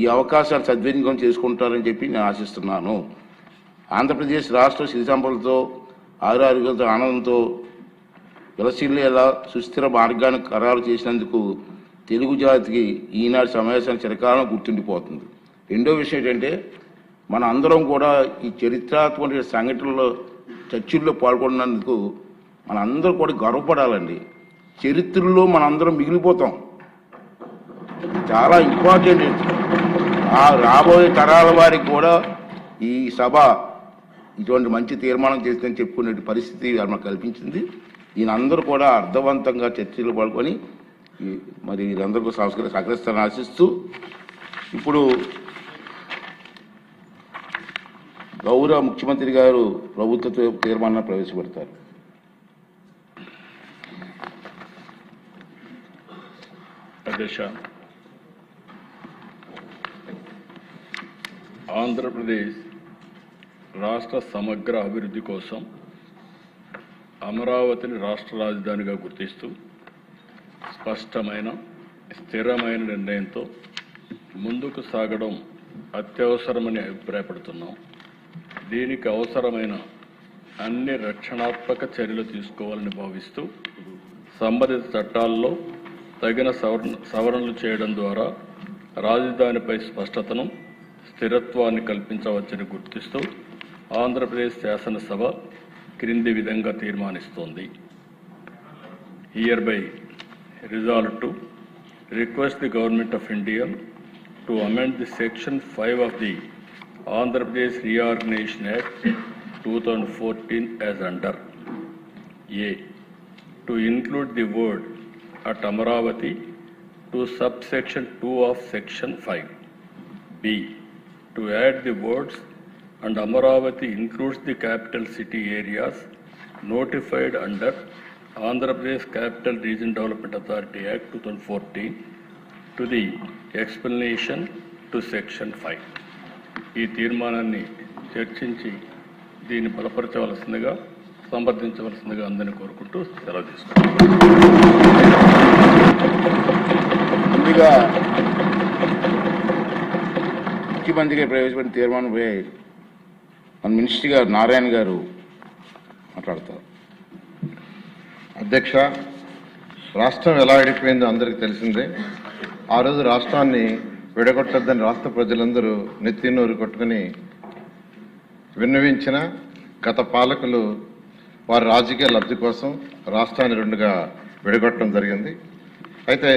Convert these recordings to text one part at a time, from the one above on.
ఈ అవకాశాలు సద్వినియోగం చేసుకుంటారని చెప్పి నేను ఆశిస్తున్నాను. ఆంధ్రప్రదేశ్ రాష్ట్ర సిరి సంపదలతో ఆరోగ్యంతో ఆనందంతో విలసిల్లేలా సుస్థిర మార్గాన్ని ఖరారు చేసినందుకు తెలుగు జాతికి ఈనాటి సమావేశాన్ని చిరకాలం గుర్తుండిపోతుంది. రెండో విషయం ఏంటంటే మన అందరం కూడా ఈ చరిత్రాత్మక సంఘటనలో చర్చల్లో పాల్గొన్నందుకు మన అందరూ కూడా గర్వపడాలండి. చరిత్రలో మనందరం మిగిలిపోతాం. చాలా ఇంపార్టెంట్. ఆ రాబోయే తరాల వారికి కూడా ఈ సభ ఇటువంటి మంచి తీర్మానం చేస్తుందని చెప్పుకునే పరిస్థితి మనకు కల్పించింది. ఈయనందరూ కూడా అర్థవంతంగా చర్చలు పాల్గొని మరి వీరందరికీ సహకరిస్తారని ఆశిస్తూ ఇప్పుడు గౌరవ ముఖ్యమంత్రి గారు ప్రభుత్వ తీర్మానాన్ని ప్రవేశపెడతారు. అధ్యక్ష, ఆంధ్రప్రదేశ్ రాష్ట్ర సమగ్ర అభివృద్ధి కోసం అమరావతిని రాష్ట్ర రాజధానిగా గుర్తిస్తూ స్పష్టమైన స్థిరమైన నిర్ణయంతో ముందుకు సాగడం అత్యవసరమని అభిప్రాయపడుతున్నాం. దీనికి అవసరమైన అన్ని రక్షణాత్మక చర్యలు తీసుకోవాలని భావిస్తూ సంబంధిత చట్టాల్లో తగిన సవరణలు చేయడం ద్వారా రాజధానిపై స్పష్టతను స్థిరత్వాన్ని కల్పించవచ్చని గుర్తిస్తూ ఆంధ్రప్రదేశ్ శాసనసభ క్రింది విధంగా తీర్మానిస్తోంది. Hereby resolved to request the Government of India to amend the Section 5 of the Andhra Pradesh Reorganization Act 2014 as under: A. To include the word at Amaravati to subsection 2 of Section 5. B. To add the words and Amaravati includes the capital city areas notified under Andhra Pradesh Capital Region Development Authority Act 2014 to the explanation to Section 5. ఈ తీర్మానాన్ని చర్చించి దీన్ని బలపరచవలసిందిగా సమర్థించవలసిందిగా అందరినీ కోరుకుంటూ సెలవు తీసుకుంటాం. ముందుగా ముఖ్యమంత్రిగా ప్రవేశపెట్టిన తీర్మానంపై మన మినిస్టర్ గారు నారాయణ గారు మాట్లాడతారు. అధ్యక్ష, రాష్ట్రం ఎలా విడిపోయిందో అందరికీ తెలిసిందే. ఆ రోజు రాష్ట్రాన్ని విడగొట్టొద్దని రాష్ట్ర ప్రజలందరూ నెత్తినూరు కొట్టుకుని విన్నవించిన గత పాలకులు వారి రాజకీయ లబ్ధి కోసం రాష్ట్రాన్ని రెండుగా విడగొట్టడం జరిగింది. అయితే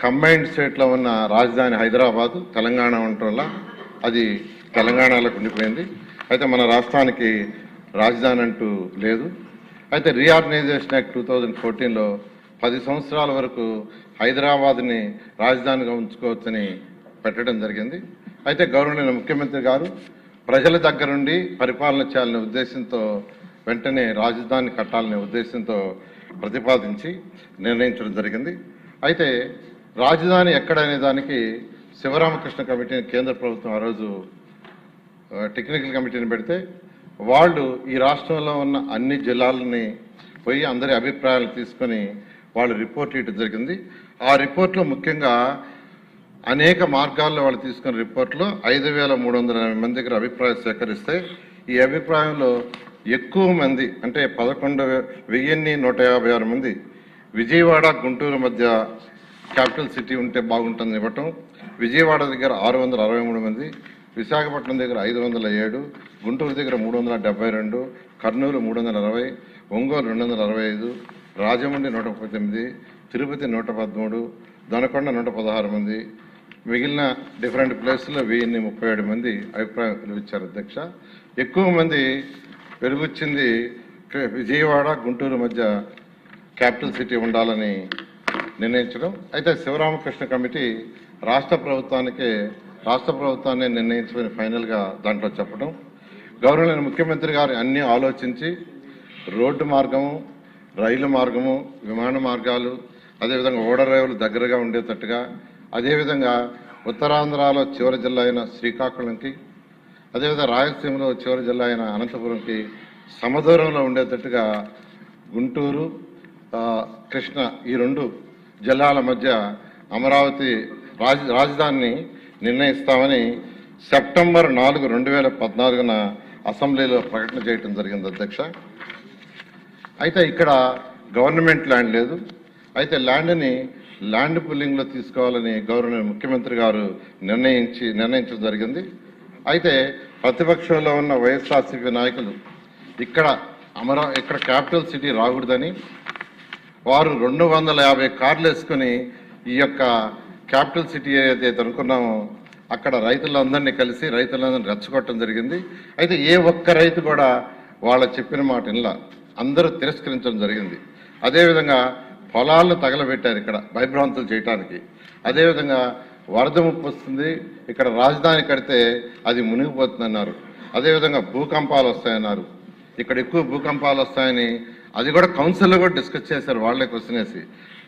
కంబైన్డ్ స్టేట్లో ఉన్న రాజధాని హైదరాబాదు, తెలంగాణ ఉండటం వల్ల అది తెలంగాణలోకి ఉండిపోయింది. అయితే మన రాష్ట్రానికి రాజధాని అంటూ లేదు. అయితే రీఆర్గనైజేషన్ యాక్ట్ 2014లో 10 సంవత్సరాల వరకు హైదరాబాద్ని రాజధానిగా ఉంచుకోవచ్చని పెట్టడం జరిగింది. అయితే గౌరవనీయ ముఖ్యమంత్రి గారు ప్రజల దగ్గరుండి పరిపాలన చేయాలనే ఉద్దేశంతో వెంటనే రాజధాని కట్టాలనే ఉద్దేశంతో ప్రతిపాదించి నిర్ణయించడం జరిగింది. అయితే రాజధాని ఎక్కడనే దానికి శివరామకృష్ణ కమిటీని కేంద్ర ప్రభుత్వం ఆ రోజు టెక్నికల్ కమిటీని పెడితే వాళ్ళు ఈ రాష్ట్రంలో ఉన్న అన్ని జిల్లాలని పోయి అందరి అభిప్రాయాలు తీసుకొని వాళ్ళు రిపోర్ట్ ఇవ్వడం జరిగింది. ఆ రిపోర్ట్లో ముఖ్యంగా అనేక మార్గాల్లో వాళ్ళు తీసుకున్న రిపోర్ట్లో 5,380 మంది దగ్గర అభిప్రాయాలు సేకరిస్తే ఈ అభిప్రాయంలో ఎక్కువ మంది అంటే 11,156 మంది విజయవాడ గుంటూరు మధ్య క్యాపిటల్ సిటీ ఉంటే బాగుంటుంది ఇవ్వటం, విజయవాడ దగ్గర 663 మంది, విశాఖపట్నం దగ్గర 507, గుంటూరు దగ్గర 372, కర్నూలు 360, ఒంగోలు 265, రాజమండ్రి 139, తిరుపతి 113, దొనకొండ 116 మంది, మిగిలిన డిఫరెంట్ ప్లేసుల్లో 1037 మంది అభిప్రాయం వెలువిచ్చారు. అధ్యక్ష, ఎక్కువ మంది వెలుగుచ్చింది విజయవాడ గుంటూరు మధ్య క్యాపిటల్ సిటీ ఉండాలని నిర్ణయించడం. అయితే శివరామకృష్ణ కమిటీ రాష్ట్ర ప్రభుత్వాన్ని నిర్ణయించుకుని ఫైనల్గా దాంట్లో చెప్పడం, గౌరవనీయ ముఖ్యమంత్రి గారు అన్నీ ఆలోచించి రోడ్డు మార్గము, రైలు మార్గము, విమాన మార్గాలు, అదేవిధంగా ఓడరేవులు దగ్గరగా ఉండేటట్టుగా, అదేవిధంగా ఉత్తరాంధ్రలో చివరి జిల్లా అయిన శ్రీకాకుళంకి, అదేవిధంగా రాయలసీమలో చివరి జిల్లా అయిన అనంతపురంకి సమదూరంలో ఉండేటట్టుగా గుంటూరు, కృష్ణ ఈ 2 జిల్లాల మధ్య అమరావతి రాజధానిని నిర్ణయిస్తామని సెప్టెంబర్ 4, 2014 అసెంబ్లీలో ప్రకటన చేయడం జరిగింది అధ్యక్ష. అయితే ఇక్కడ గవర్నమెంట్ ల్యాండ్ లేదు. అయితే ల్యాండ్ని ల్యాండ్ పుల్లింగ్లో తీసుకోవాలని గవర్నర్ ముఖ్యమంత్రి గారు నిర్ణయించడం జరిగింది. అయితే ప్రతిపక్షంలో ఉన్న వైఎస్ఆర్సీపీ నాయకులు ఇక్కడ క్యాపిటల్ సిటీ రాకూడదని వారు 250 కార్లు వేసుకుని ఈ యొక్క క్యాపిటల్ సిటీ ఏదైతే అనుకున్నామో అక్కడ రైతులందరినీ కలిసి రైతులందరినీ రెచ్చగొట్టడం జరిగింది. అయితే ఏ ఒక్క రైతు కూడా వాళ్ళ చెప్పిన మాట ఇలా అందరూ తిరస్కరించడం జరిగింది. అదేవిధంగా పొలాలను తగలబెట్టారు ఇక్కడ భయభ్రాంతులు చేయటానికి. అదేవిధంగా వరద ముప్పు వస్తుంది, ఇక్కడ రాజధాని కడితే అది మునిగిపోతుందన్నారు. అదేవిధంగా భూకంపాలు వస్తాయన్నారు. ఇక్కడ ఎక్కువ భూకంపాలు వస్తాయని అది కూడా కౌన్సిల్లో కూడా డిస్కస్ చేశారు వాళ్ళే క్వశ్చన్ వేసి.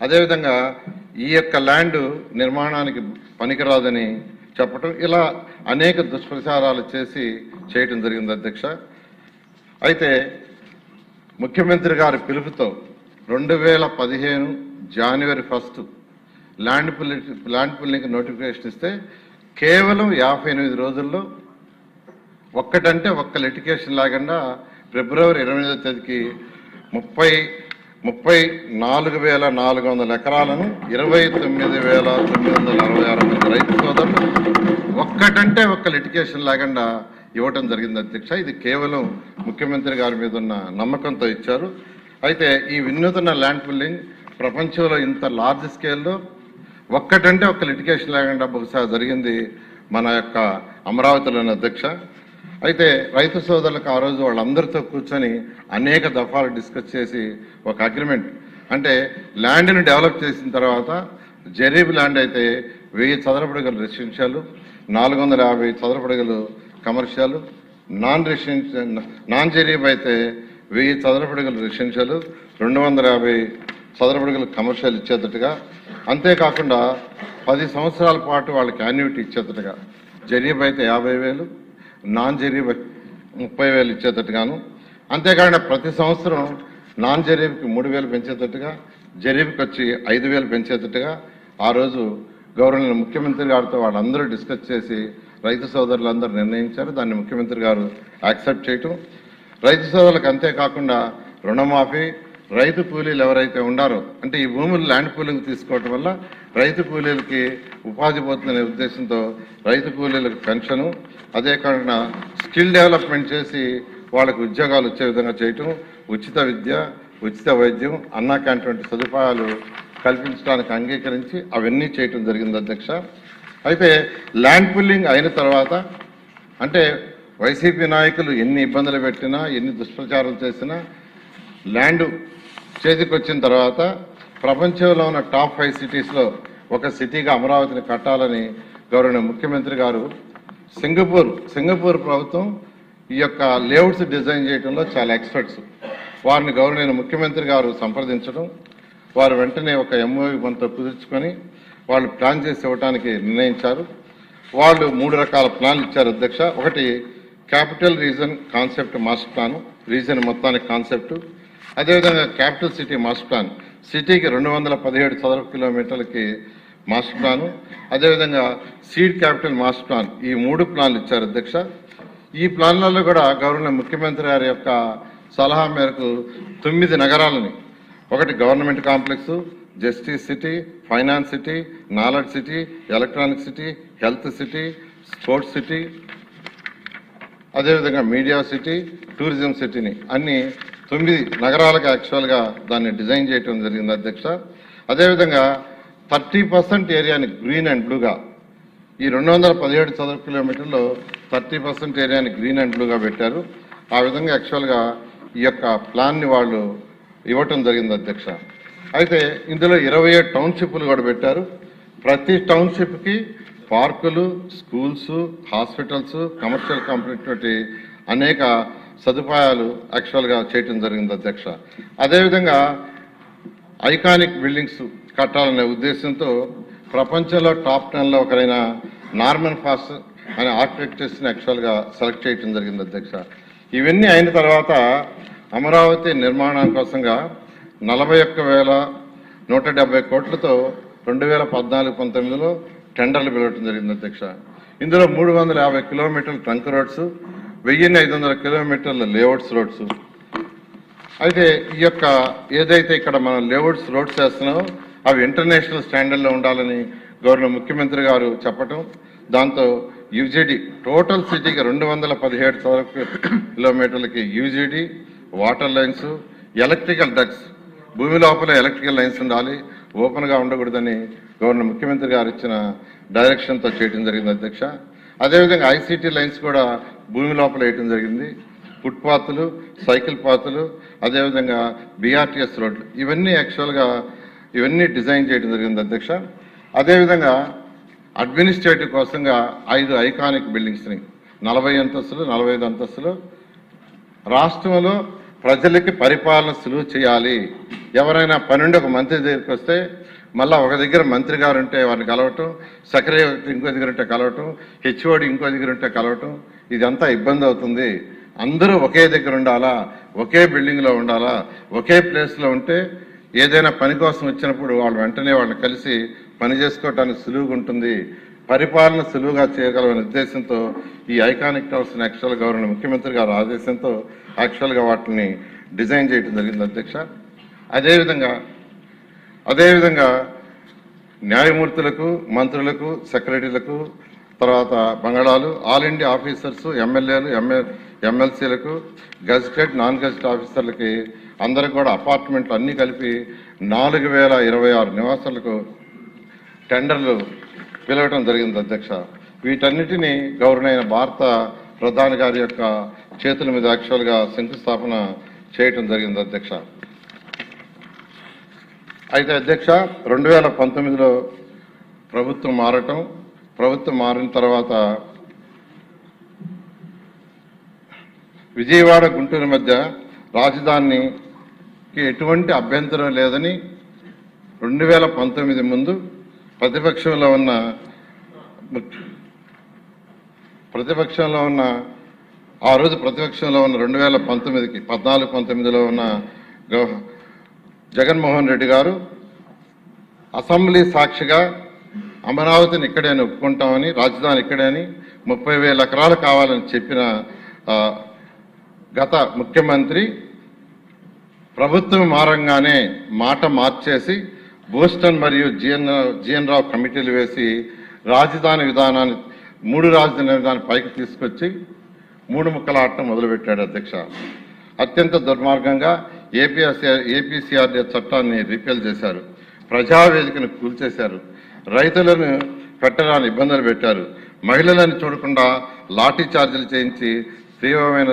అదేవిధంగా ఈ యొక్క ల్యాండ్ నిర్మాణానికి పనికిరాదని చెప్పటం, ఇలా అనేక దుష్ప్రచారాలు చేయటం జరిగింది అధ్యక్ష. అయితే ముఖ్యమంత్రి గారి పిలుపుతో 2015 జనవరి 1 ల్యాండ్ పుల్లింగ్ నోటిఫికేషన్ ఇస్తే కేవలం 58 రోజుల్లో ఒక్కటంటే ఒక్క లిటిగేషన్ లేకుండా ఫిబ్రవరి 28వ తేదీకి 34,400 ఎకరాలను 29,966 మంది రైతు సోదరులు ఒక్కటంటే ఒక్క లిటిగేషన్ లేకుండా ఇవ్వటం జరిగింది అధ్యక్ష. ఇది కేవలం ముఖ్యమంత్రి గారి మీద ఉన్న నమ్మకంతో ఇచ్చారు. అయితే ఈ వినూతన ల్యాండ్ పుల్లింగ్ ప్రపంచంలో ఇంత లార్జ్ స్కేల్లో ఒక్కటంటే ఒక్క లిటిగేషన్ లేకుండా బహుశా జరిగింది మన యొక్క అమరావతిలోని అధ్యక్ష. అయితే రైతు సోదరులకు ఆ రోజు వాళ్ళందరితో కూర్చొని అనేక దఫాలు డిస్కస్ చేసి ఒక అగ్రిమెంట్, అంటే ల్యాండ్ని డెవలప్ చేసిన తర్వాత జరీబ్ ల్యాండ్ అయితే 1000 చదరపు అడుగులు రెసిడెన్షియల్, 450 చదరపు అడుగులు కమర్షియల్, నాన్ జరీబ్ అయితే 1000 చదరపు అడుగులు రెసిడెన్షియల్, 250 చదరపు అడుగులు కమర్షియల్ ఇచ్చేటట్టుగా, అంతేకాకుండా 10 సంవత్సరాల పాటు వాళ్ళకి యాన్యుటీ ఇచ్చేటట్టుగా, జరీబ్ అయితే 50,000, నాన్ జరీబ్ 30,000 ఇచ్చేటట్టుగాను, అంతేకాకుండా ప్రతి సంవత్సరం నాన్ జరీబ్కి 3,000 పెంచేటట్టుగా, జరీబ్కి వచ్చి 5,000 పెంచేటట్టుగా ఆ రోజు గవర్నర్ ముఖ్యమంత్రి గారితో వాళ్ళందరూ డిస్కస్ చేసి రైతు సోదరులందరూ నిర్ణయించారు. దాన్ని ముఖ్యమంత్రి గారు యాక్సెప్ట్ చేయటం, రైతు సోదరులకు అంతేకాకుండా రుణమాఫీ, రైతు కూలీలు ఎవరైతే ఉండారో, అంటే ఈ భూములు ల్యాండ్ పూలింగ్ తీసుకోవటం వల్ల రైతు కూలీలకి ఉపాధి పోతుందనే ఉద్దేశంతో రైతు కూలీలకు పెన్షను, అదే కాకుండా స్కిల్ డెవలప్మెంట్ చేసి వాళ్ళకు ఉద్యోగాలు వచ్చే విధంగా చేయటం, ఉచిత విద్య, ఉచిత వైద్యం, అన్నా క్యాంటీన్ వంటి సదుపాయాలు కల్పించడానికి అంగీకరించి అవన్నీ చేయటం జరిగింది అధ్యక్ష. అయితే ల్యాండ్ పుల్లింగ్ అయిన తర్వాత, అంటే వైసీపీ నాయకులు ఎన్ని ఇబ్బందులు పెట్టినా, ఎన్ని దుష్ప్రచారం చేసినా, ల్యాండ్ చేతికి వచ్చిన తర్వాత ప్రపంచంలో ఉన్న టాప్ 5 సిటీస్లో ఒక సిటీగా అమరావతిని కట్టాలని గవర్నర్ ముఖ్యమంత్రి గారు సింగపూర్ ప్రభుత్వం ఈ యొక్క లేఅవుట్స్ డిజైన్ చేయడంలో చాలా ఎక్స్పర్ట్స్, వారిని గవర్నర్ ముఖ్యమంత్రి గారు సంప్రదించడం, వారు వెంటనే ఒక ఎంఓయూ మనతో కుదుర్చుకొని వాళ్ళు ప్లాన్ చేసి ఇవ్వడానికి నిర్ణయించారు. వాళ్ళు 3 రకాల ప్లాన్లు ఇచ్చారు అధ్యక్ష. ఒకటి capital region concept master plan, reason మొత్తానికి కాన్సెప్టు, అదేవిధంగా క్యాపిటల్ సిటీ మాస్టర్ ప్లాన్, సిటీకి 217 చదరపు కిలోమీటర్లకి మాస్టర్ ప్లాను, అదేవిధంగా సీడ్ క్యాపిటల్ మాస్టర్ ప్లాన్, ఈ 3 ప్లాన్లు ఇచ్చారు అధ్యక్ష. ఈ ప్లాన్లలో కూడా గవర్నర్ ముఖ్యమంత్రి గారి యొక్క సలహా మేరకు 9 నగరాలని, ఒకటి government complex, justice city, finance city, knowledge city, electronic city, health city, sports city, అదేవిధంగా మీడియా సిటీ, టూరిజం సిటీని అన్ని 9 నగరాలకు యాక్చువల్గా దాన్ని డిజైన్ చేయడం జరిగింది అధ్యక్ష. అదేవిధంగా 30% ఏరియాని గ్రీన్ అండ్ బ్లూగా, ఈ 217 చదరపు కిలోమీటర్లో 30% ఏరియాని గ్రీన్ అండ్ బ్లూగా పెట్టారు. ఆ విధంగా యాక్చువల్గా ఈ యొక్క ప్లాన్ని వాళ్ళు ఇవ్వటం జరిగింది అధ్యక్ష. అయితే ఇందులో 27 టౌన్షిప్లు కూడా పెట్టారు. ప్రతి టౌన్షిప్కి పార్కులు, స్కూల్స్, హాస్పిటల్స్, కమర్షియల్ కంపెనీ అనేక సదుపాయాలు యాక్చువల్గా చేయటం జరిగింది అధ్యక్ష. అదేవిధంగా ఐకానిక్ బిల్డింగ్స్ కట్టాలనే ఉద్దేశంతో ప్రపంచంలో టాప్ 10లో ఒకరైన నార్మన్ ఫాస్ట్ అనే ఆర్కిటెక్చర్స్ని యాక్చువల్గా సెలెక్ట్ చేయటం జరిగింది అధ్యక్ష. ఇవన్నీ అయిన తర్వాత అమరావతి నిర్మాణం కోసంగా 41,170 కోట్లతో 2014-19లో టెండర్లు పిలవటం జరిగింది అధ్యక్ష. ఇందులో 350 కిలోమీటర్ల ట్రంక్ రోడ్స్, 1500 కిలోమీటర్ల లేఅవుట్స్ రోడ్స్. అయితే ఈ యొక్క ఏదైతే ఇక్కడ మనం లేఅవుట్స్ రోడ్స్ వేస్తున్నామో అవి ఇంటర్నేషనల్ స్టాండర్డ్లో ఉండాలని గవర్నర్ ముఖ్యమంత్రి గారు చెప్పటం, దాంతో యూజీడీ టోటల్ సిటీకి 217 చదరపు కిలోమీటర్లకి UGD, water lines, electrical ducts, భూమి లోపల ఎలక్ట్రికల్ లైన్స్ ఉండాలి, ఓపెన్గా ఉండకూడదని గవర్నర్ ముఖ్యమంత్రి గారు ఇచ్చిన డైరెక్షన్తో చేయడం జరిగింది అధ్యక్ష. అదేవిధంగా ఐసీటీ లైన్స్ కూడా భూమి లోపల వేయటం జరిగింది. ఫుట్పాత్లు, సైకిల్ పాత్లు, అదేవిధంగా బీఆర్టీఎస్ రోడ్లు, ఇవన్నీ యాక్చువల్గా ఇవన్నీ డిజైన్ చేయడం జరిగింది అధ్యక్ష. అదేవిధంగా అడ్మినిస్ట్రేటివ్ కోసంగా 5 ఐకానిక్ బిల్డింగ్స్ని 40 అంతస్తులు, 45 అంతస్తులు రాష్ట్రంలో ప్రజలకి పరిపాలన సులువు చేయాలి. ఎవరైనా పనుండి ఒక మంత్రి దగ్గరికి వస్తే మళ్ళీ ఒక దగ్గర మంత్రి గారు ఉంటే వారిని కలవటం, సెక్రటరీ ఇంకో దగ్గర ఉంటే కలవటం, హెచ్ఓడి ఇంకో దగ్గర ఉంటే కలవటం, ఇదంతా ఇబ్బంది అవుతుంది. అందరూ ఒకే దగ్గర ఉండాలా, ఒకే బిల్డింగ్లో ఉండాలా, ఒకే ప్లేస్లో ఉంటే ఏదైనా పని కోసం వచ్చినప్పుడు వాళ్ళు వెంటనే వాళ్ళని కలిసి పని చేసుకోవటానికి సులువుగా ఉంటుంది, పరిపాలన సులువుగా చేయగలమనే ఉద్దేశంతో ఈ ఐకానిక్ టవర్స్ని యాక్చువల్గా గవర్నర్ ముఖ్యమంత్రి గారి ఆదేశంతో యాక్చువల్గా వాటిని డిజైన్ చేయడం జరిగింది అధ్యక్ష. అదేవిధంగా న్యాయమూర్తులకు, మంత్రులకు, సెక్రటరీలకు, తర్వాత బంగాళాలు, ఆల్ ఇండియా ఆఫీసర్స్, ఎమ్మెల్యేలు, ఎమ్మెల్సీలకు, గెజిటెడ్, నాన్ గెజిటెడ్ ఆఫీసర్లకి అందరికి కూడా అపార్ట్మెంట్లు అన్నీ కలిపి 4026 నివాసాలకు టెండర్లు పిలవటం జరిగింది అధ్యక్ష. వీటన్నిటినీ గవర్నర్ అయిన భారత ప్రధాని గారి యొక్క చేతుల మీద యాక్చువల్గా శంకుస్థాపన చేయటం జరిగింది అధ్యక్ష. అయితే అధ్యక్ష 2019లో ప్రభుత్వం మారిన తర్వాత విజయవాడ, గుంటూరు మధ్య రాజధానికి ఎటువంటి అభ్యంతరం లేదని 2019 ముందు ప్రతిపక్షంలో ఉన్న 2019లో ఉన్న జగన్మోహన్ రెడ్డి గారు అసెంబ్లీ సాక్షిగా అమరావతిని ఇక్కడే ఒప్పుకుంటామని, రాజధాని ఇక్కడే అని 30,000 ఎకరాలు కావాలని చెప్పిన గత ముఖ్యమంత్రి ప్రభుత్వం మారంగానే మాట మార్చేసి బోస్టన్ మరియు జిఎన్ రావు కమిటీలు వేసి రాజధాని విధానాన్ని 3 రాజధాని విధానాన్ని పైకి తీసుకొచ్చి 3 ముక్కల ఆటం మొదలుపెట్టాడు అధ్యక్ష. అత్యంత దుర్మార్గంగా ఏపీసీఆర్డీ చట్టాన్ని రిపేల్ చేశారు, ప్రజావేదికను కూల్చేశారు, రైతులను పెట్టడానికి ఇబ్బందులు పెట్టారు, మహిళలను చూడకుండా లాఠీ చార్జీలు చేయించి తీవ్రమైన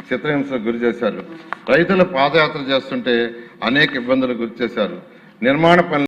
చిత్రహింసకు గురి చేశారు, రైతులు పాదయాత్ర చేస్తుంటే అనేక ఇబ్బందులకు గురి చేశారు, నిర్మాణ పనులు